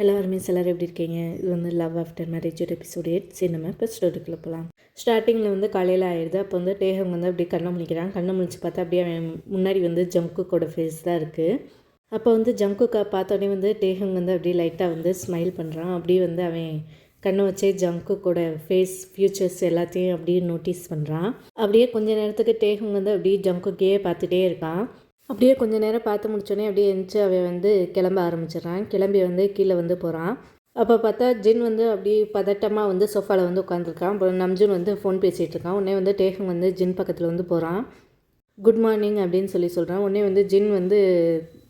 எல்லாருமே சிலர் எப்படி இருக்கீங்க? இது வந்து லவ் ஆஃப்டர் மேரேஜ் ஒரு எபிசோட் 8. சரி, நம்ம இப்போ ஸ்டோரிக்குள்ளே போகலாம். ஸ்டார்டிங்கில் வந்து காலையில் ஆயிடுது. அப்போ வந்து டேகம் வந்து அப்படியே கண்ணை முழிக்கிறான். கண்ணை முழிச்சு பார்த்தா அப்படியே அவன் முன்னாடி வந்து ஜங்குக்கோட ஃபேஸ் தான் இருக்குது. அப்போ வந்து ஜங்குக்கை பார்த்தோன்னே வந்து டேகம் வந்து அப்படியே லைட்டாக வந்து ஸ்மைல் பண்ணுறான். அப்படியே வந்து அவன் கண்ணை வச்சே ஜங்குக்கோட ஃபேஸ் ஃபியூச்சர்ஸ் எல்லாத்தையும் அப்படியே நோட்டீஸ் பண்ணுறான். அப்படியே கொஞ்ச நேரத்துக்கு டேகம் வந்து அப்படியே ஜங்குக்கையே பார்த்துட்டே இருக்கான். அப்படியே கொஞ்சம் நேரம் பார்த்து முடிச்சோடனே அப்படியே எழுந்துச்சு அவன் வந்து கிளம்ப ஆரம்பிச்சிடறான். கிளம்பி வந்து கீழே வந்து போகிறான். அப்போ பார்த்தா ஜின் வந்து அப்படியே பதட்டமாக வந்து சோஃபாவில் வந்து உட்காந்துருக்கான். அப்புறம் நம்ஜுன் வந்து ஃபோன் பேசிகிட்டு இருக்கான். உடனே வந்து டேகம் வந்து ஜின் பக்கத்தில் வந்து போகிறான். குட் மார்னிங் அப்படின்னு சொல்கிறான். உடனே வந்து ஜின் வந்து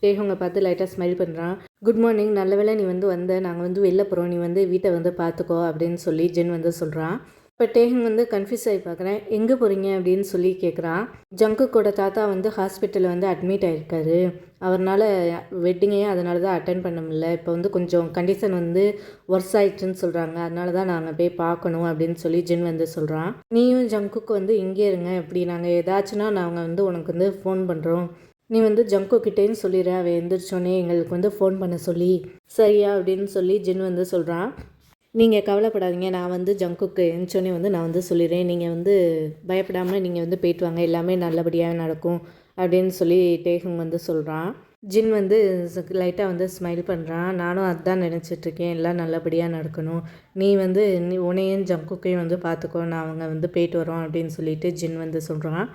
டேகங்கை பார்த்து லைட்டாக ஸ்மைல் பண்ணுறான். குட் மார்னிங், நல்ல வேளை நீ வந்து நாங்கள் வந்து வெளில போகிறோம், நீ வந்து வீட்டை வந்து பார்த்துக்கோ அப்படின்னு சொல்லி ஜின் வந்து சொல்கிறான். இப்போ டேகம் வந்து கன்ஃபியூஸ் ஆகி பார்க்குறேன். எங்கே போகிறீங்க அப்படின்னு சொல்லி கேட்குறான். ஜங்குக்கோட தாத்தா வந்து ஹாஸ்பிட்டலில் வந்து அட்மிட் ஆகிருக்காரு. அவரால் வெட்டிங்கையே அதனால தான் அட்டன் பண்ண முடியல. இப்போ வந்து கொஞ்சம் கண்டிஷன் வந்து ஒர்ஸ் ஆயிடுச்சுன்னு சொல்கிறாங்க. அதனால தான் நாங்கள் போய் பார்க்கணும் அப்படின்னு சொல்லி ஜின் வந்து சொல்கிறான். நீயும் ஜங்குக்கு வந்து இங்கே இருங்க, இப்படி நாங்கள் ஏதாச்சுன்னா நாங்கள் வந்து உனக்கு வந்து ஃபோன் பண்ணுறோம். நீ வந்து ஜங்குக்கிட்டேன்னு சொல்லிடுற, அவன் எழுந்திரிச்சோன்னே எங்களுக்கு வந்து ஃபோன் பண்ண சொல்லி. சரியா அப்படின்னு சொல்லி ஜின் வந்து சொல்கிறான். நீங்கள் கவலைப்படாதீங்க, நான் வந்து ஜங்குக்கு எழுந்தோடனே வந்து நான் வந்து சொல்லிடுறேன். நீங்கள் வந்து பயப்படாமல் நீங்கள் வந்து போயிட்டு வாங்க, எல்லாமே நல்லபடியாக நடக்கும் அப்படின்னு சொல்லி டேகம் வந்து சொல்கிறான். ஜின் வந்து லைட்டாக வந்து ஸ்மைல் பண்ணுறான். நானும் அதுதான் நினச்சிட்ருக்கேன், எல்லாம் நல்லபடியாக நடக்கணும். நீ வந்து உன்னையும் ஜங்குக்கையும் வந்து பார்த்துக்கோ, நான் அவங்க வந்து போயிட்டு வரோம் அப்படின்னு சொல்லிட்டு ஜின் வந்து சொல்கிறான்.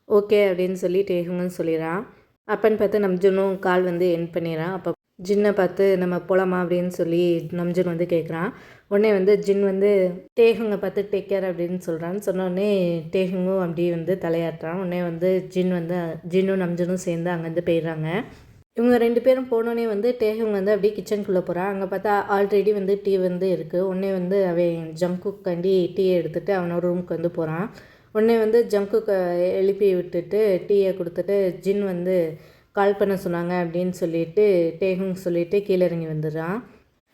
ஓகே அப்படின்னு சொல்லி டேகம்னு சொல்லிடுறான். அப்பன்னு பார்த்து நம்ஜுனும் கால் வந்து எண்ட் பண்ணிடுறான். அப்போ ஜின்னை பார்த்து நம்ம போகலாமா அப்படின்னு சொல்லி நம்ஜுன் வந்து கேட்குறான். உடனே வந்து ஜின் வந்து டேகுங்கை பார்த்து டேக் கேர் அப்படின்னு சொல்கிறான்னு சொன்னோடனே டேகுங்கும் அப்படியே வந்து தலையாட்டுறான். உடனே வந்து ஜின்னும் நம்ஜுனும் சேர்ந்து அங்கேருந்து போயிடுறாங்க. இவங்க 2 பேரும் போனோடனே வந்து டேகுங் வந்து அப்படியே கிச்சனுக்குள்ளே போகிறான். அங்கே பார்த்தா ஆல்ரெடி வந்து டீ வந்து இருக்குது. உடனே வந்து அவன் ஜங்குக்காண்டி டீயை எடுத்துகிட்டு அவனோட ரூமுக்கு வந்து போகிறான். உடனே வந்து ஜங்குக்கை எழுப்பி விட்டுட்டு டீயை கொடுத்துட்டு ஜின் வந்து கால் பண்ண சொன்னாங்க அப்படின்னு சொல்லிட்டு டேகுங் சொல்லிவிட்டு கீழே இறங்கி வந்துடுறான்.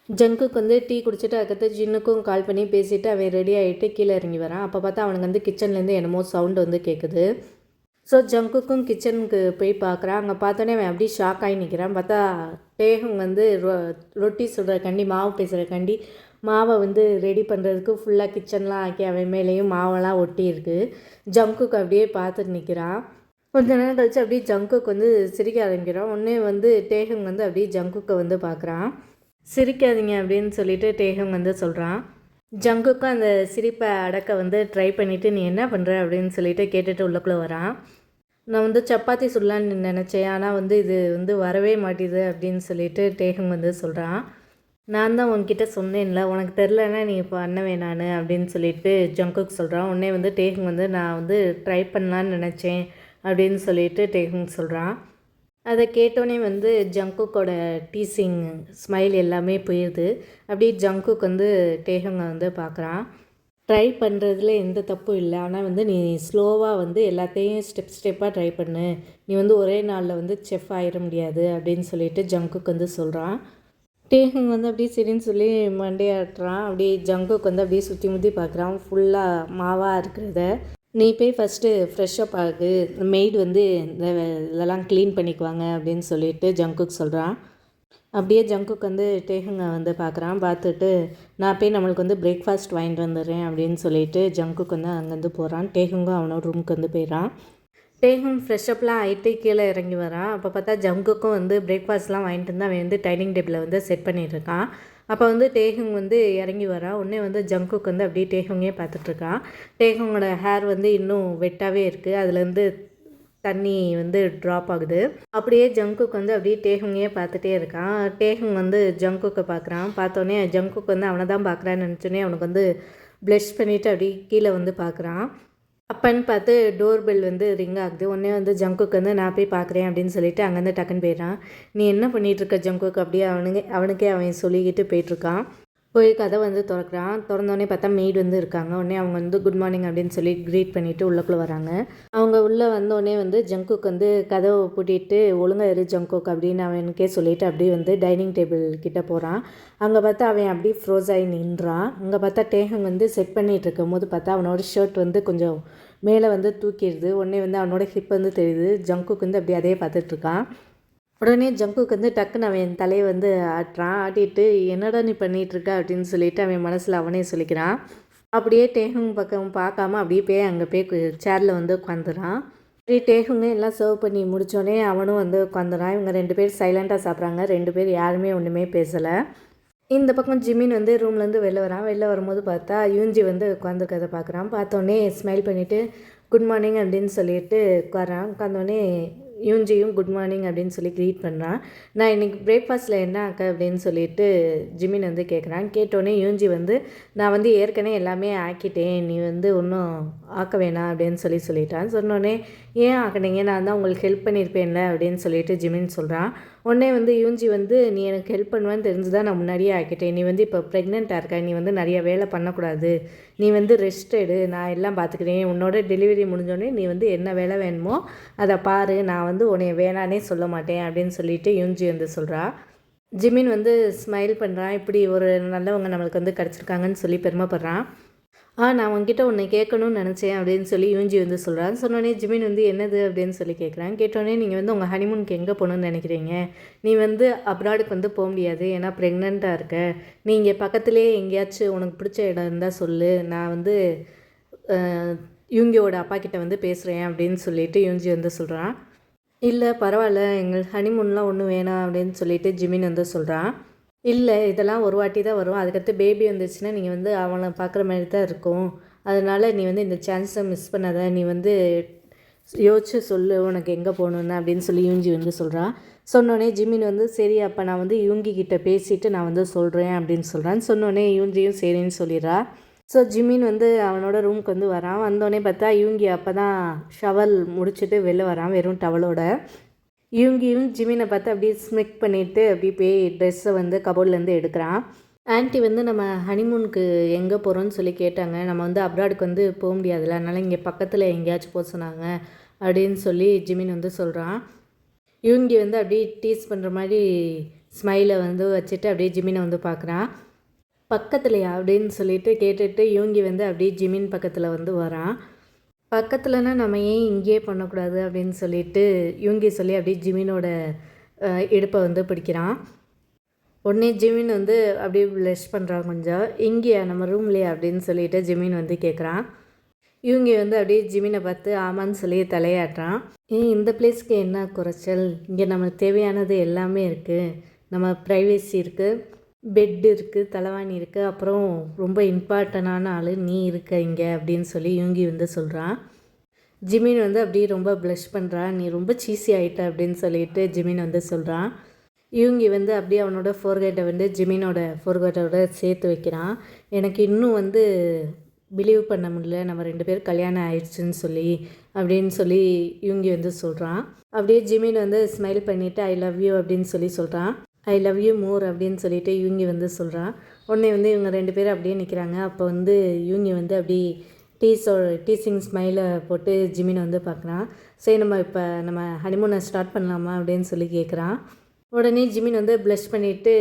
ஜங்குக்கு வந்து டீ குடிச்சிட்டு அதுக்கடுத்து ஜின்னுக்கும் கால் பண்ணி பேசிவிட்டு அவன் ரெடி ஆகிட்டு கீழே இறங்கி வரான். அப்போ பார்த்தா அவனுக்கு வந்து கிச்சன்லேருந்து என்னமோ சவுண்டு வந்து கேட்குது. ஸோ ஜங்குக்கும் கிச்சனுக்கு போய் பார்க்குறான். அங்கே பார்த்தோன்னே அவன் அப்படியே ஷாக் ஆகி நிற்கிறான். பார்த்தா டேகுங் வந்து ரொட்டி சுடுறக்காண்டி மாவு பேசுகிறக்காண்டி மாவை வந்து ரெடி பண்ணுறதுக்கு ஃபுல்லாக கிச்சன்லாம் ஆக்கி அவன் மேலேயும் மாவெல்லாம் ஒட்டி இருக்குது. ஜங்குக்கு அப்படியே பார்த்துட்டு நிற்கிறான். கொஞ்ச நேரம் கழிச்சு அப்படியே ஜங்குக்கு வந்து சிரிக்க ஆரம்பிக்கிறான். உடனே வந்து டேகம் வந்து அப்படியே ஜங்குக்கை வந்து பார்க்குறான். சிரிக்காதீங்க அப்படின்னு சொல்லிட்டு டேகம் வந்து சொல்கிறான். ஜங்குக்கும் அந்த சிரிப்பை அடக்க வந்து ட்ரை பண்ணிவிட்டு நீ என்ன பண்ணுற அப்படின்னு சொல்லிட்டு கேட்டுட்டு உள்ளக்குள்ளே வரான். நான் வந்து சப்பாத்தி சுடலான்னு நினச்சேன், ஆனால் வந்து இது வந்து வரவே மாட்டேது அப்படின்னு சொல்லிட்டு டேகம் வந்து சொல்கிறான். நான் தான் உன்கிட்ட சொன்னேன்ல, உனக்கு தெரிலன்னா நீ பண்ணவேன் நான் அப்படின்னு சொல்லிட்டு ஜங்குக்கு சொல்கிறான். உடனே வந்து டேகம் வந்து நான் வந்து ட்ரை பண்ணலான்னு நினச்சேன் அப்படின்னு சொல்லிட்டு டேகுங் சொல்கிறான். அதை கேட்டோன்னே வந்து ஜங்குக்கோட டீசிங் ஸ்மைல் எல்லாமே போயிடுது. அப்படியே ஜங்குக் வந்து டேகுங்கை வந்து பார்க்குறான். ட்ரை பண்ணுறதுல எந்த தப்பும் இல்லை, ஆனால் வந்து நீ ஸ்லோவாக வந்து எல்லாத்தையும் ஸ்டெப்பாக ட்ரை பண்ணு, நீ வந்து ஒரே நாளில் வந்து செஃப் ஆகிட முடியாது அப்படின்னு சொல்லிட்டு ஜங்குக் வந்து சொல்கிறான். டேகுங் வந்து அப்படியே சரின்னு சொல்லி மண்டையாட்டுறான். அப்படியே ஜங்குக் வந்து அப்படியே சுற்றி முற்றி பார்க்குறான். ஃபுல்லாக மாவாக இருக்கிறத. நீ போய் ஃபஸ்ட்டு ஃப்ரெஷ்ஷப் ஆகு, மெய்டு வந்து இதெல்லாம் க்ளீன் பண்ணிக்குவாங்க அப்படின்னு சொல்லிட்டு ஜங்குக் சொல்கிறான். அப்படியே ஜங்குக் வந்து டேகுங்கை வந்து பார்க்குறான். பார்த்துட்டு நான் போய் நம்மளுக்கு வந்து பிரேக்ஃபாஸ்ட் வாங்கிட்டு வந்துடுறேன் அப்படின்னு சொல்லிட்டு ஜங்குக் வந்து அங்கேருந்து போகிறான். டேகுங்கும் அவனோட ரூமுக்கு வந்து போயிடறான். டேகும் ஃப்ரெஷ்ஷப்லாம் ஆகிட்டு கீழே இறங்கி வரான். அப்போ பார்த்தா ஜங்குக்கும் வந்து பிரேக்ஃபாஸ்ட்லாம் வாங்கிட்டு வந்து அவன் வந்து டைனிங் டேபிளில் வந்து செட் பண்ணிகிட்ருக்கான். அப்போ வந்து டேகுங் வந்து இறங்கி வரான். உடனே வந்து ஜங்குக்கு வந்து அப்படியே டேகுங்கே பார்த்துட்ருக்கான். டேகுங்கோட ஹேர் வந்து இன்னும் வெட்டாகவே இருக்குது, அதுலேருந்து தண்ணி வந்து ட்ராப் ஆகுது. அப்படியே ஜங்குக்கு வந்து அப்படியே டேகுங்கே பார்த்துட்டே இருக்கான். டேகுங் வந்து ஜங்குக்கை பார்க்குறான். பார்த்தோன்னே ஜங்குக்கு வந்து அவனை தான் பார்க்குறான்னு நினச்சோன்னே அவனுக்கு வந்து ப்ளஷ் பண்ணிவிட்டு அப்படியே கீழே வந்து பார்க்குறான். அப்பன்னு பார்த்து டோர் பெல் வந்து ரிங் ஆகுது. உடனே வந்து ஜங்குக்கு வந்து நான் போய் பார்க்குறேன் அப்படின்னு சொல்லிட்டு அங்கேருந்து டக்குன்னு போயிடுறான். நீ என்ன பண்ணிகிட்ருக்க ஜங்குக்கு அப்படியே அவனுக்கே அவன் சொல்லிக்கிட்டு போயிட்டுருக்கான். போய் கதை வந்து திறக்கிறான். திறந்தோடனே பார்த்தா மெய்டு வந்து இருக்காங்க. உடனே அவங்க வந்து குட் மார்னிங் அப்படின்னு சொல்லி க்ரீட் பண்ணிவிட்டு உள்ளக்குள்ளே வராங்க. அவங்க உள்ளே வந்தோடனே வந்து ஜங்குக்கு வந்து கதவை பூட்டிட்டு ஒழுங்காக இரு ஜங்குக் அப்படின்னு அவனுக்கே சொல்லிவிட்டு அப்படியே வந்து டைனிங் டேபிள் கிட்டே போகிறான். அங்கே பார்த்தா அவன் அப்படியே ஃப்ரோஸ் ஆகி நின்றான். அங்கே பார்த்தா டேகம் வந்து செட் பண்ணிகிட்டு இருக்கும் போது பார்த்தா அவனோட ஷர்ட் வந்து கொஞ்சம் மேலே வந்து தூக்கிடுது. உடனே வந்து அவனோட ஹிப் வந்து தெரியுது. ஜங்குக் வந்து அப்படியே அதே பார்த்துட்ருக்கான். உடனே ஜங்குக்கு வந்து டக்குன்னு அவன் என் தலையை வந்து ஆட்டுறான். ஆட்டிட்டு என்னடா நீ பண்ணிகிட்ருக்க அப்படின்னு சொல்லிட்டு அவன் மனசில் அவனே சொல்லிக்கிறான். அப்படியே டேஹுங் பக்கம் பார்க்காம அப்படியே போய் அங்கே போய் சேரில் வந்து உட்காந்துறான். அப்படியே டேஹுங்க எல்லாம் சர்வ் பண்ணி முடித்தோடனே அவனும் வந்து உட்காந்துறான். இவங்க 2 பேர் சைலண்ட்டாக சாப்பிட்றாங்க. 2 பேர் யாருமே ஒன்றுமே பேசலை. இந்த பக்கம் ஜிமின் வந்து ரூம்லேருந்து வெளில வரான். வெளில வரும்போது பார்த்தா யூஞ்சி வந்து உட்காந்துருக்கதை பார்க்குறான். பார்த்தோன்னே ஸ்மைல் பண்ணிவிட்டு குட் மார்னிங் அப்படின்னு சொல்லிட்டு உட்காந்தோடனே யூஞ்சியும் குட் மார்னிங் அப்படின்னு சொல்லி க்ரீட் பண்ணுறான். நான் இன்றைக்கி பிரேக்ஃபாஸ்ட்டில் என்ன ஆக்க அப்படின்னு சொல்லிட்டு ஜிமின் வந்து கேட்குறான். கேட்டோடனே யூஞ்சி வந்து நான் வந்து ஏற்கனவே எல்லாமே ஆக்கிட்டேன், நீ வந்து ஒன்றும் ஆக்க வேணாம் அப்படின்னு சொல்லிட்டான். சொன்னோடனே ஏன் ஆக்கினீங்க, நான் தான் உங்களுக்கு ஹெல்ப் பண்ணியிருப்பேன்ல அப்படின்னு சொல்லிட்டு ஜிமின் சொல்கிறான். உடனே வந்து யூஞ்சி வந்து நீ எனக்கு ஹெல்ப் பண்ணுவேன்னு தெரிஞ்சு தான் நான் முன்னாடியே ஆக்கிட்டேன், நீ வந்து இப்போ ப்ரெக்னெண்ட்டாக இருக்க, நீ வந்து நிறைய வேலை பண்ணக்கூடாது, நீ வந்து ரெஸ்ட் எடு, நான் எல்லாம் பார்த்துக்கிறேன், உன்னோட டெலிவரி முடிஞ்சோடனே நீ வந்து என்ன வேலை வேணுமோ அதை பாரு, நான் வந்து உன்னை வேணானே சொல்ல மாட்டேன் அப்படின்னு சொல்லிட்டு யூஞ்சி வந்து சொல்கிறா. ஜிமின் வந்து ஸ்மைல் பண்ணுறான். இப்படி ஒரு நல்லவங்க நம்மளுக்கு வந்து கிடச்சிருக்காங்கன்னு சொல்லி பெருமைப்படுறான். நான் உங்ககிட்ட உன்னை கேட்கணும்னு நினச்சேன் அப்படின்னு சொல்லி யூஞ்சி வந்து சொல்கிறான். சொன்னோடனே ஜிமின் வந்து என்னது அப்படின்னு சொல்லி கேட்குறான். கேட்டோடனே நீங்கள் வந்து உங்கள் ஹனிமூனுக்கு எங்கே போகணுன்னு நினைக்கிறீங்க, நீ வந்து அப்ராடுக்கு வந்து போக முடியாது, ஏன்னா ப்ரெக்னெண்ட்டாக இருக்க, நீ இங்கே பக்கத்துலேயே எங்கேயாச்சும் உனக்கு பிடிச்ச இடம் இருந்தால் சொல்லு, நான் வந்து யூங்கியோட அப்பா கிட்ட வந்து பேசுகிறேன் அப்படின்னு சொல்லிட்டு யூஞ்சி வந்து சொல்கிறான். இல்லை பரவாயில்ல, எங்கள் ஹனிமூன்லாம் ஒன்றும் வேணாம் அப்படின்னு சொல்லிட்டு ஜிமின் வந்து சொல்கிறான். இல்லை இதெல்லாம் ஒரு வாட்டி தான் வரும், அதுக்கடுத்து பேபி வந்துச்சுன்னா நீங்கள் வந்து அவனை பார்க்குற மாதிரி தான் இருக்கும், அதனால் நீ வந்து இந்த சான்ஸை மிஸ் பண்ணாத, நீ வந்து யோசிச்சு சொல்லு உனக்கு எங்கே போகணுன்னு அப்படின்னு சொல்லி யூஞ்சி வந்து சொல்கிறான். சொன்னோடனே ஜிமின் வந்து சரி அப்போ நான் வந்து யூங்கி கிட்ட பேசிவிட்டு நான் வந்து சொல்கிறேன் அப்படின்னு சொல்கிறான். சொன்னோடனே யூஞ்சியும் சரின்னு சொல்லிடுறா. ஸோ ஜிமின் வந்து அவனோட ரூமுக்கு வந்து வரான். வந்தோடனே பார்த்தா யூங்கி அப்போ தான் ஷவல் முடிச்சுட்டு வெளில வரான் வெறும் டவலோட. யூங்கியும் ஜிமினை பார்த்து அப்படியே ஸ்மிக் பண்ணிவிட்டு அப்படியே போய் ட்ரெஸ்ஸை வந்து கபோர்ட்லேருந்து எடுக்கிறான். ஆன்ட்டி வந்து நம்ம ஹனிமூனுக்கு எங்கே போகிறோன்னு சொல்லி கேட்டாங்க, நம்ம வந்து அப்ராடுக்கு வந்து போக முடியாதுல்ல, அதனால் இங்கே பக்கத்தில் எங்கேயாச்சும் போக சொன்னாங்க அப்படின்னு சொல்லி ஜிமின் வந்து சொல்கிறான். யூங்கி வந்து அப்படியே டீஸ் பண்ணுற மாதிரி ஸ்மைலை வந்து வச்சுட்டு அப்படியே ஜிமினை வந்து பார்க்குறான். பக்கத்துலையா அப்படின்னு சொல்லிட்டு கேட்டுட்டு யூங்கி வந்து அப்படியே ஜிமின் பக்கத்தில் வந்து வரான். பக்கத்துலனா நம்ம ஏன் இங்கேயே பண்ணக்கூடாது அப்படின்னு சொல்லிட்டு யூங்கி சொல்லி அப்படியே ஜிமினோட இடுப்பை வந்து பிடிக்கிறான். உடனே ஜிமின் வந்து அப்படியே ப்ளஷ் பண்ணுறான். கொஞ்சம் இங்கேயா நம்ம ரூம்லையா அப்படின்னு சொல்லிட்டு ஜிமின் வந்து கேட்குறான். யூங்கி வந்து அப்படியே ஜிமினை பார்த்து ஆமான்னு சொல்லி தலையாட்டுறான். இந்த பிளேஸ்க்கு என்ன குறைச்சல், இங்கே நம்மளுக்கு தேவையானது எல்லாமே இருக்குது, நம்ம ப்ரைவேசி இருக்குது, பெட் இருக்குது, தலைவாணி இருக்குது, அப்புறம் ரொம்ப இம்பார்ட்டண்டான ஆள் நீ இருக்க இங்கே அப்படின்னு சொல்லி யூங்கி வந்து சொல்கிறான். ஜிமின் வந்து அப்படியே ரொம்ப ப்ளஷ் பண்ணுறான். நீ ரொம்ப சீஸி ஆகிட்ட அப்படின்னு சொல்லிட்டு ஜிமின் வந்து சொல்கிறான். யூங்கி வந்து அப்படியே அவனோட ஃபோர்கேட்டை வந்து ஜிமினோட ஃபோர்கேட்டோட சேர்த்து வைக்கிறான். எனக்கு இன்னும் வந்து பிலீவ் பண்ண முடியல, நம்ம 2 பேர் கல்யாணம் ஆயிடுச்சுன்னு சொல்லி அப்படின்னு சொல்லி யூங்கி வந்து சொல்கிறான். அப்படியே ஜிமின் வந்து ஸ்மைல் பண்ணிவிட்டு ஐ லவ் யூ அப்படின்னு சொல்லி சொல்கிறான். ஐ லவ் யூ மோர் அப்படின்னு சொல்லிட்டு யூங்கி வந்து சொல்கிறான். உடனே வந்து இவங்க 2 பேரும் அப்படியே நிற்கிறாங்க. அப்போ வந்து யூங்கி வந்து அப்படி டீசிங் ஸ்மைலை போட்டு ஜிமினை வந்து பார்க்குறான். சரி நம்ம ஹனிமூனை ஸ்டார்ட் பண்ணலாமா அப்படின்னு சொல்லி கேட்குறான். உடனே ஜிமின் வந்து ப்ளஷ் பண்ணிவிட்டு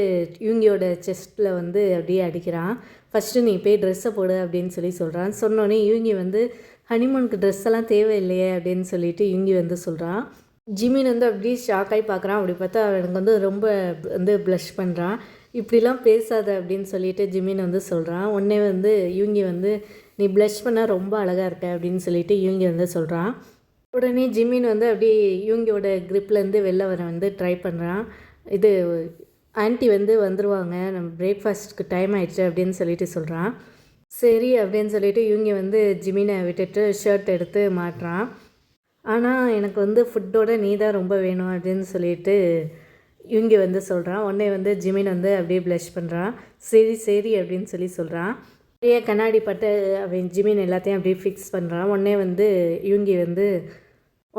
யூங்கியோட செஸ்ட்டில் வந்து அப்படியே அடிக்கிறான். ஃபஸ்ட்டு நீ போய் ட்ரெஸ்ஸை போடு அப்படின்னு சொல்லி சொல்கிறான். சொன்னோடனே யூங்கி வந்து ஹனிமூனுக்கு ட்ரெஸ் எல்லாம் தேவையில்லையே அப்படின்னு சொல்லிட்டு யூங்கி வந்து சொல்கிறான். ஜிமின் வந்து அப்படியே ஷாக்காகி பார்க்குறான். அப்படி பார்த்தா அவனுக்கு வந்து ரொம்ப வந்து ப்ளஷ் பண்ணுறான். இப்படிலாம் பேசாத அப்படின்னு சொல்லிட்டு ஜிமின் வந்து சொல்கிறான். உடனே வந்து யூங்கி வந்து நீ ப்ளஷ் பண்ணால் ரொம்ப அழகாக இருக்க அப்படின்னு சொல்லிட்டு யூங்கி வந்து சொல்கிறான். உடனே ஜிமின் வந்து அப்படியே யூங்கியோட க்ரிப்லேருந்து வெளில வர வந்து ட்ரை பண்ணுறான். இது ஆன்ட்டி வந்து வந்துடுவாங்க, நம்ம பிரேக்ஃபாஸ்ட்டுக்கு டைம் ஆயிடுச்சு அப்படின்னு சொல்லிட்டு சொல்கிறான். சரி அப்படின்னு சொல்லிட்டு யூங்கி வந்து ஜிமினை விட்டுட்டு ஷர்ட் எடுத்து மாட்டுறான். ஆனால் எனக்கு வந்து ஃபுட்டோட நீ தான் ரொம்ப வேணும் அப்படின்னு சொல்லிட்டு யூங்கி வந்து சொல்கிறான். உடனே வந்து ஜிமின் வந்து அப்படியே ப்ளஷ் பண்ணுறான். சரி சரி அப்படின்னு சொல்லி சொல்கிறான். அப்படியே கண்ணாடி பட்டு அவன் ஜிமின் எல்லாத்தையும் அப்படியே ஃபிக்ஸ் பண்ணுறான். உடனே வந்து யூங்கி வந்து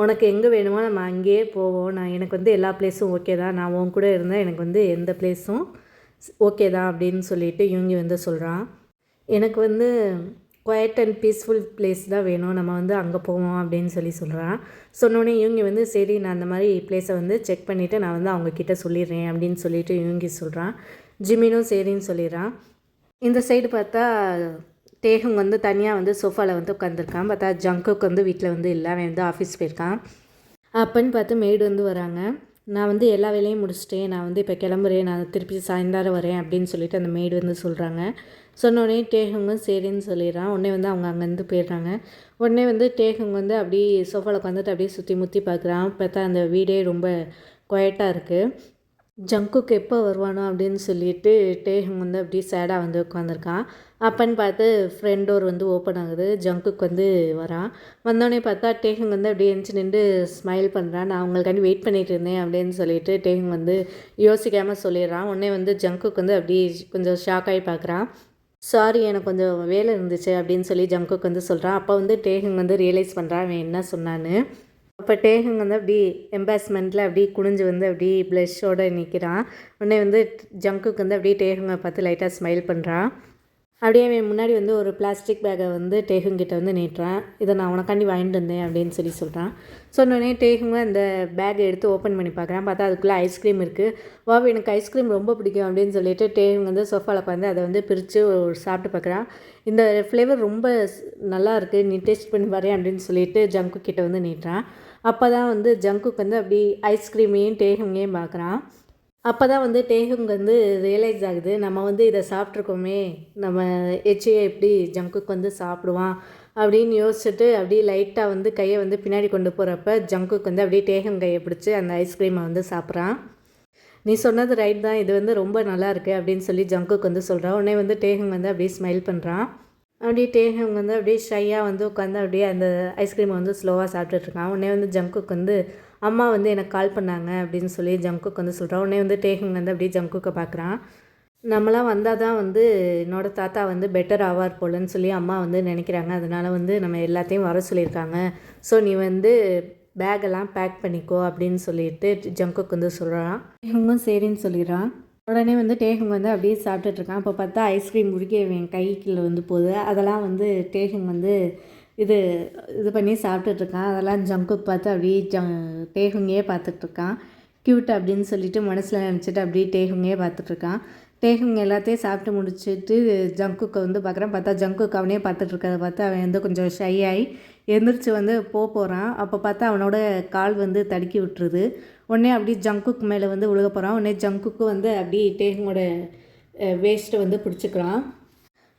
உனக்கு எங்கே வேணுமோ நம்ம அங்கேயே போவோம், எனக்கு வந்து எல்லா பிளேஸும் ஓகே தான், நான் உன் கூட இருந்தால் எனக்கு வந்து எந்த பிளேஸும் ஓகே தான் அப்படின்னு சொல்லிட்டு யூங்கி வந்து சொல்கிறான். எனக்கு வந்து குவைட் அண்ட் பீஸ்ஃபுல் பிளேஸ் தான் வேணும், நம்ம வந்து அங்கே போவோம் அப்படின்னு சொல்லி சொல்கிறான். சொன்னோடனே யூங்கி வந்து சரி நான் அந்த மாதிரி பிளேஸை வந்து செக் பண்ணிவிட்டு நான் வந்து அவங்கக்கிட்ட சொல்லிடுறேன் அப்படின்னு சொல்லிட்டு யூங்கி சொல்கிறான். ஜிமினும் சரின்னு சொல்லிடுறான். இந்த சைடு பார்த்தா டேஹுங் வந்து தனியாக வந்து சோஃபாவில் வந்து உட்காந்துருக்கான். பார்த்தா ஜங்குக்கு வந்து வீட்டில் வந்து இல்லை, அவன் வந்து ஆஃபீஸ் போயிருக்கான். அப்போன்னு பார்த்து மெய்டு வந்து வராங்க. நான் வந்து எல்லா வேலையும் முடிச்சிட்டேன், நான் வந்து இப்போ கிளம்புறேன், நான் திருப்பி சாயந்தரம் வரேன் அப்படின்னு சொல்லிட்டு அந்த மெய்டு வந்து சொல்கிறாங்க. சொன்னோடனே டேஹுங்கும் சரின்னு சொல்லிடுறான். உடனே வந்து அவங்க அங்கேருந்து போயிடுறாங்க. உடனே வந்து டேஹுங் வந்து அப்படியே சோஃபாவில் உட்காந்துட்டு அப்படியே சுற்றி முற்றி பார்க்குறான். பார்த்தா அந்த வீடே ரொம்ப குவைட்டாக இருக்குது. ஜங்குக்கு எப்போ வருவானோ அப்படின்னு சொல்லிட்டு டேஹுங் வந்து அப்படியே சேடாக வந்து உட்காந்துருக்கான். அப்பன்னு பார்த்து ஃப்ரெண்ட் டோர் வந்து ஓப்பன் ஆகுது. ஜங்குக்கு வந்து வரான். வந்தோடனே பார்த்தா டேஹுங் வந்து அப்படியே எழுந்துச்சி நின்று ஸ்மைல் பண்ணுறான். நான் அவங்களுக்காண்டி வெயிட் பண்ணிகிட்டு இருந்தேன் அப்படின்னு சொல்லிட்டு டேஹுங் வந்து யோசிக்காமல் சொல்லிடுறான். உடனே வந்து ஜங்குக்கு வந்து அப்படியே கொஞ்சம் ஷாக் ஆகி பார்க்குறான். சாரி, எனக்கு கொஞ்சம் வேலை இருந்துச்சு அப்படின்னு சொல்லி ஜங்குக்கு வந்து சொல்கிறான். அப்போ வந்து டேஹுங் வந்து ரியலைஸ் பண்ணுறான் அவன் என்ன சொன்னான்னு. அப்போ டேஹுங் வந்து அப்படி எம்பாரஸ்மெண்ட்டில் அப்படி குனிஞ்சு வந்து அப்படி ப்ளஷோடு நிற்கிறான். உடனே வந்து ஜங்குக்கு வந்து அப்படியே டேஹுங்கை பார்த்து லைட்டாக ஸ்மைல் பண்ணுறான். அப்படியே அவன் முன்னாடி வந்து ஒரு பிளாஸ்டிக் பேக்கை வந்து டேஹுங்கிட்ட வந்து நீட்டுறான். இதை நான் உனக்காண்டி வாங்கிட்டு வந்தேன் அப்படின்னு சொல்லி சொல்கிறான். சொன்னோடனே டேஹுங்க அந்த பேக்கை எடுத்து ஓப்பன் பண்ணி பார்க்குறான். பார்த்தா அதுக்குள்ளே ஐஸ்கிரீம் இருக்குது. எனக்கு ஐஸ்கிரீம் ரொம்ப பிடிக்கும் அப்படின்னு சொல்லிட்டு டேஹுங் வந்து சோஃபாவில் உட்காந்து அதை வந்து பிரித்து சாப்பிட்டு பார்க்குறான். இந்த ஃப்ளேவர் ரொம்ப நல்லா இருக்குது, நீ டேஸ்ட் பண்ணி வரேன் அப்படின்னு சொல்லிட்டு ஜங்கு கிட்ட வந்து நீட்டுறான். அப்போ தான் வந்து ஜங்குக்கு வந்து அப்படி ஐஸ்கிரீமையும் டேஹுங்கையும் பார்க்குறான். அப்போ தான் வந்து டேஹுங் வந்து ரியலைஸ் ஆகுது, நம்ம வந்து இதை சாப்பிட்ருக்கோமே, நம்ம எச்சியை எப்படி ஜங்குக்கு வந்து சாப்பிடுவான் அப்படின்னு யோசிச்சுட்டு அப்படியே லைட்டாக வந்து கையை வந்து பின்னாடி கொண்டு போகிறப்ப ஜங்குக்கு வந்து அப்படியே டேஹுங் கையை பிடிச்சி அந்த ஐஸ்கிரீமை வந்து சாப்பிட்றான். நீ சொன்னது ரைட் தான், இது வந்து ரொம்ப நல்லா இருக்குது அப்படின்னு சொல்லி ஜங்குக்கு வந்து சொல்கிறான். உடனே வந்து டேஹுங் வந்து அப்படியே ஸ்மைல் பண்ணுறான். அப்படியே டேஹுங் வந்து அப்படியே ஷையாக வந்து உட்காந்து அப்படியே அந்த ஐஸ்கிரீமை வந்து ஸ்லோவாக சாப்பிட்டுட்ருக்கான். உடனே வந்து ஜங்குக்கு வந்து அம்மா வந்து எனக்கு கால் பண்ணாங்க அப்படின்னு சொல்லி ஜங்குக்கு வந்து சொல்கிறான். உடனே வந்து டேஹுங் வந்து அப்படியே ஜங்குக்கை பார்க்குறான். நம்மளாம் வந்தால் தான் வந்து என்னோடய தாத்தா வந்து பெட்டர் ஆவார் போலன்னு சொல்லி அம்மா வந்து நினைக்கிறாங்க. அதனால் வந்து நம்ம எல்லாத்தையும் வர சொல்லியிருக்காங்க. ஸோ நீ வந்து பேக்கெல்லாம் பேக் பண்ணிக்கோ அப்படின்னு சொல்லிட்டு ஜங்குக்கு வந்து சொல்கிறான். டேஹுங்கும் சரின்னு சொல்லிடுறான். உடனே வந்து டேஹுங் வந்து அப்படியே சாப்பிட்டுட்ருக்கான். அப்போ பார்த்தா ஐஸ்கிரீம் உருக்கி என் கைக்குள்ளே வந்து போகுது. அதெல்லாம் வந்து டேஹுங் வந்து இது பண்ணி சாப்பிட்டுட்ருக்கான். அதெல்லாம் ஜங்குக்கு பார்த்து அப்படியே டேஹுங்கே பார்த்துட்ருக்கான். க்யூட் அப்படின்னு சொல்லிட்டு மனசில் நினச்சிட்டு அப்படியே டேஹுங்கே பார்த்துட்ருக்கான். டேஹுங் எல்லாத்தையும் சாப்பிட்டு முடிச்சுட்டு ஜங்குக்கை வந்து பார்க்குறான். பார்த்தா ஜங்குக்கு அவனே பார்த்துட்ருக்கறத பார்த்து அவன் வந்து கொஞ்சம் ஷை ஆகி எந்திரிச்சு வந்து போகிறான். அப்போ பார்த்தா அவனோட கால் வந்து தடுக்கி விட்டுருது. உடனே அப்படியே ஜங்குக்கு மேலே வந்து விழுக போகிறான். உடனே ஜங்குக்கு வந்து அப்படியே டேஹுங்கோட வேஸ்ட்டை வந்து பிடிச்சிக்கிறான்.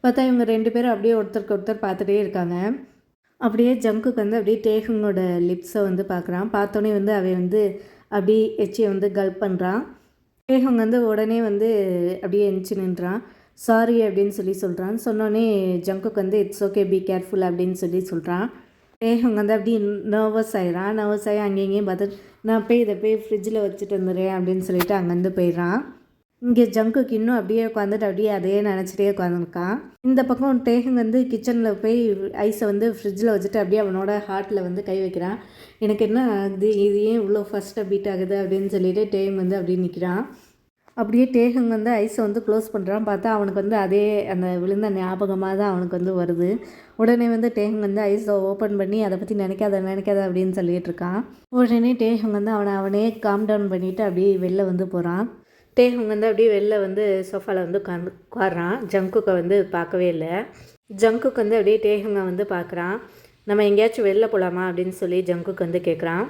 பார்த்தா இவங்க 2 பேரும் அப்படியே ஒருத்தருக்கு ஒருத்தர் பார்த்துட்டே இருக்காங்க. அப்படியே ஜங்குக்கு வந்து அப்படியே டேஹுங்கோட லிப்ஸை வந்து பார்க்குறான். பார்த்தோன்னே வந்து அவன் வந்து அப்படியே எச்சியை வந்து கல்ப் பண்ணுறான். டேஹுங் வந்து உடனே வந்து அப்படியே எந்திச்சு நின்றான். சாரி அப்படின்னு சொல்லி சொல்கிறான். சொன்னோடனே ஜங்குக்கு வந்து இட்ஸ் ஓகே, பி கேர்ஃபுல் அப்படின்னு சொல்லி சொல்கிறான். டேஹுங் வந்து அப்படியே நர்வஸ் ஆகிடுறான். நர்வஸ் ஆகி அங்கேயும் பார்த்து நான் இதை ஃப்ரிட்ஜில் வச்சுட்டு வந்துடுறேன் அப்படின்னு சொல்லிட்டு அங்கேருந்து போயிடுறான். இங்கே ஜங்குக்கு இன்னும் அப்படியே உட்காந்துட்டு அப்படியே அதையே நினச்சிட்டே உட்காந்துருக்கான். இந்த பக்கம் டேஹுங் வந்து கிச்சனில் போய் ஐஸை வந்து ஃப்ரிட்ஜில் வச்சுட்டு அப்படியே அவனோட ஹார்ட்டில் வந்து கை வைக்கிறான். எனக்கு என்ன ஆகுது, இது ஏன் இவ்வளோ ஃபஸ்ட்டாக பீட் ஆகுது அப்படின்னு சொல்லிட்டு டேஹுங் வந்து அப்படியே நிற்கிறான். அப்படியே டேஹுங் வந்து ஐஸை வந்து க்ளோஸ் பண்ணுறான். பார்த்தா அவனுக்கு வந்து அதே அந்த விழுந்த ஞாபகமாக தான் அவனுக்கு வந்து வருது. உடனே வந்து டேஹுங் வந்து ஐஸை ஓப்பன் பண்ணி அதை பற்றி நினைக்காத அப்படின்னு சொல்லிகிட்டு இருக்கான். உடனே டேஹுங் வந்து அவனே காம் டவுன் பண்ணிவிட்டு அப்படியே வெளில வந்து போகிறான். டேஹுங் வந்து அப்படியே வெளில வந்து சோஃபாவில் வந்து உட்கார்றான். ஜங்குக்கை வந்து பார்க்கவே இல்லை. ஜங்குக்கு வந்து அப்படியே டேஹுங்கை வந்து பார்க்குறான். நம்ம எங்கேயாச்சும் வெளில போகலாமா அப்படின்னு சொல்லி ஜங்குக்கு வந்து கேட்குறான்.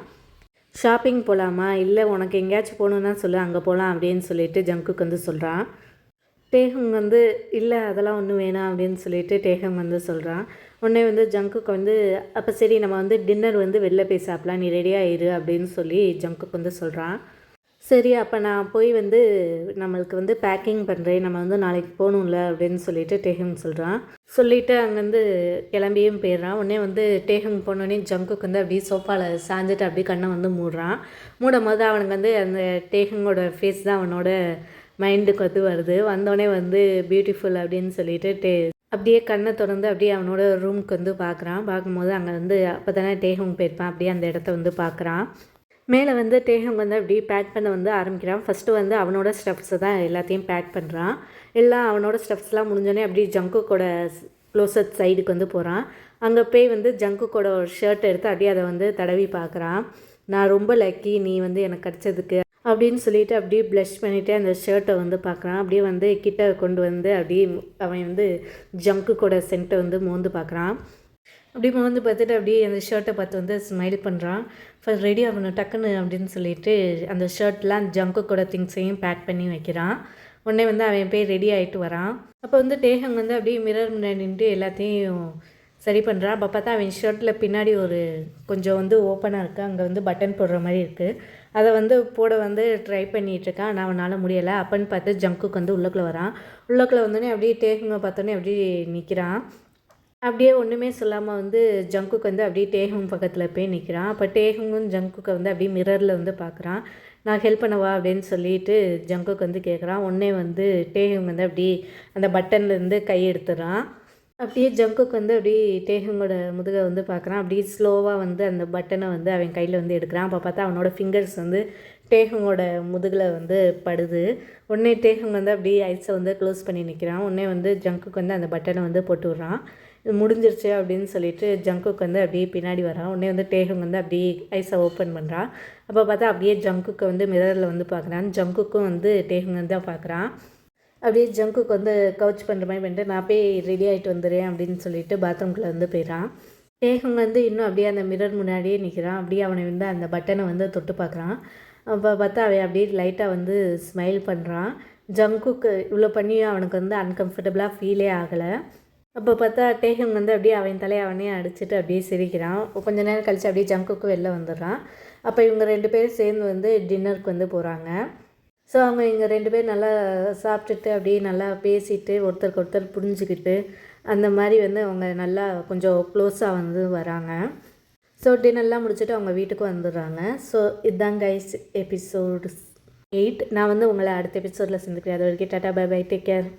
ஷாப்பிங் போகலாமா, இல்லை உனக்கு எங்கேயாச்சும் போகணுன்னா சொல்லு, அங்கே போகலாம் அப்படின்னு சொல்லிட்டு ஜங்குக்கு வந்து சொல்கிறான். டேஹுங் வந்து இல்லை அதெல்லாம் ஒன்றும் வேணாம் அப்படின்னு சொல்லிட்டு டேஹுங் வந்து சொல்கிறான். உடனே வந்து ஜங்குக்கு வந்து அப்போ சரி நம்ம வந்து டின்னர் வந்து வெளில போய் சாப்பிட்லாம், நீ ரெடியாக இரு அப்படின்னு சொல்லி ஜங்குக்கு வந்து சொல்கிறான். சரி அப்போ நான் போய் வந்து நம்மளுக்கு வந்து பேக்கிங் பண்ணுறேன், நம்ம வந்து நாளைக்கு போகணும்ல அப்படின்னு சொல்லிட்டு டேஹுங் சொல்கிறான். சொல்லிவிட்டு அங்கேருந்து கிளம்பியும் போயிடுறான். உடனே வந்து டேஹுங் போனோடனே ஜங்குக்கு வந்து அப்படியே சோஃபாவில் சாஞ்சிட்டு அப்படியே கண்ணை வந்து மூடுறான். மூடும் போது அவனுக்கு வந்து அந்த டேஹுங்கோட ஃபேஸ் தான் அவனோட மைண்டுக்கு வந்து வருது. வந்தோடனே வந்து பியூட்டிஃபுல் அப்படின்னு சொல்லிட்டு அப்படியே கண்ணை திறந்து அப்படியே அவனோட ரூமுக்கு வந்து பார்க்குறான். பார்க்கும்போது அங்கே வந்து அப்போ தானே டேஹுங் போயிருப்பான். அப்படியே அந்த இடத்த வந்து பார்க்குறான். மேலே வந்து டேஹுங் வந்து அப்படியே பேக் பண்ண வந்து ஆரம்பிக்கிறான். ஃபஸ்ட்டு வந்து அவனோட ஸ்டெப்ஸை தான் எல்லாத்தையும் பேக் பண்ணுறான். எல்லாம் அவனோட ஸ்டெப்ஸ்லாம் முடிஞ்சோடனே அப்படியே ஜங்குக்கோட க்ளோசட் சைடுக்கு வந்து போகிறான். அங்கே போய் வந்து ஜங்குக்கோட ஒரு ஷர்ட் எடுத்து அப்படியே அதை வந்து தடவி பார்க்குறான். நான் ரொம்ப லக்கி, நீ வந்து எனக்கு கிடச்சதுக்கு அப்படின்னு சொல்லிட்டு அப்படியே ப்ளஷ் பண்ணிவிட்டு அந்த ஷர்ட்டை வந்து பார்க்குறான். அப்படியே வந்து கிட்ட கொண்டு வந்து அப்படியே அவன் வந்து ஜங்குக்கோட சென்ட்டை வந்து மோந்து பார்க்குறான். அப்படியே வந்து பார்த்துட்டு அப்படியே அந்த ஷர்ட்டை பார்த்து வந்து ஸ்மைல் பண்ணுறான். ஃபர்ஸ்ட் ரெடி ஆகணும் டக்குன்னு அப்படின்னு சொல்லிட்டு அந்த ஷர்ட்லாம் ஜங்குக்கோட திங்ஸையும் பேக் பண்ணி வைக்கிறான். உடனே வந்து அவன் போய் ரெடி ஆகிட்டு வரான். அப்போ வந்து டேஹங் வந்து அப்படியே மிரர் முன்னாடி நின்றுட்டு எல்லாத்தையும் சரி பண்ணுறான். அப்போ பார்த்தா அவன் ஷர்ட்டில் பின்னாடி ஒரு கொஞ்சம் வந்து ஓப்பனாக இருக்குது, அங்கே வந்து பட்டன் போடுற மாதிரி இருக்குது. அதை வந்து போட வந்து ட்ரை பண்ணிகிட்ருக்கான். ஆனால் அவனால் முடியலை. அப்போன்னு பார்த்து ஜங்குக்கு வந்து உள்ளுக்குள்ளே வரான். உள்ளுக்குள்ளே வந்தோடனே அப்படியே டேஹங்கை பார்த்தோன்னே அப்படியே நிற்கிறான். அப்படியே ஒன்றுமே சொல்லாமல் வந்து ஜங்குக்கு வந்து அப்படியே டேஹங் பக்கத்தில் போய் நிற்கிறான். அப்போ டேஹங்கும் ஜங்குக்கை வந்து அப்படியே மிரரில் வந்து பார்க்குறான். நான் ஹெல்ப் பண்ணவா அப்படின்னு சொல்லிட்டு ஜங்குக்கு வந்து கேட்குறான். உடனே வந்து டேஹங் வந்து அப்படியே அந்த பட்டன்லேருந்து கை எடுத்துடுறான். அப்படியே ஜங்குக்கு வந்து அப்படியே டேஹங்கோட முதுகை வந்து பார்க்குறான். அப்படியே ஸ்லோவாக வந்து அந்த பட்டனை வந்து அவன் கையில் வந்து எடுக்கிறான். அப்போ பார்த்தா அவனோட ஃபிங்கர்ஸ் வந்து டேஹங்கோட முதுகில் வந்து படுது. உடனே டேஹங் வந்து அப்படியே ஐஸை வந்து க்ளோஸ் பண்ணி நிற்கிறான். உடனே வந்து ஜங்குக்கு வந்து அந்த பட்டனை வந்து போட்டு விட்றான். இது முடிஞ்சிருச்சு அப்படின்னு சொல்லிட்டு ஜங்குக்கு வந்து அப்படியே பின்னாடி வரான். உடனே வந்து டேஹங் வந்து அப்படியே ஐஸை ஓப்பன் பண்ணுறான். அப்போ பார்த்தா அப்படியே ஜங்குக்கு வந்து மிரரில் வந்து பார்க்குறான். ஜங்குக்கும் வந்து டேஹங் வந்து பார்க்குறான். அப்படியே ஜங்குக்கு வந்து கவுச் பண்ணுற மாதிரி பண்ணிட்டு நான் போய் ரெடி ஆகிட்டு வந்துடுறேன் அப்படின்னு சொல்லிட்டு பாத்ரூம்குள்ளே வந்து போயிடறான். டேஹங் வந்து இன்னும் அப்படியே அந்த மிரர் முன்னாடியே நிற்கிறான். அப்படியே அவனை வந்து அந்த பட்டனை வந்து தொட்டு பார்க்குறான். அப்போ பார்த்தா அவன் அப்படியே லைட்டாக வந்து ஸ்மைல் பண்ணுறான். ஜங்குக்கு இவ்வளோ பண்ணியும் அவனுக்கு வந்து அன்கம்ஃபர்டபுளாக ஃபீலே ஆகலை. அப்போ பார்த்தா டேஹங் வந்து அப்படியே அவன் தலையை அவனே அடிச்சுட்டு அப்படியே சிரிக்கிறான். கொஞ்ச நேரம் கழித்து அப்படியே ஜங்குக்கு வெளில வந்துடுறான். அப்போ இவங்க 2 பேரும் சேர்ந்து வந்து டின்னருக்கு வந்து போகிறாங்க. ஸோ அவங்க இங்கே 2 பேர் நல்லா சாப்பிட்டுட்டு அப்படியே நல்லா பேசிட்டு ஒருத்தருக்கு ஒருத்தர் புரிஞ்சுக்கிட்டு அந்த மாதிரி வந்து அவங்க நல்லா கொஞ்சம் க்ளோஸாக வந்து வராங்க. ஸோ டின்னர்லாம் முடிச்சுட்டு அவங்க வீட்டுக்கு வந்துடுறாங்க. ஸோ இதுதான் கைஸ் எபிசோட் 8. நான் வந்து உங்களை அடுத்த எபிசோடில் சந்திக்கிறேன். அது வரைக்கும் tata bye bye, take care.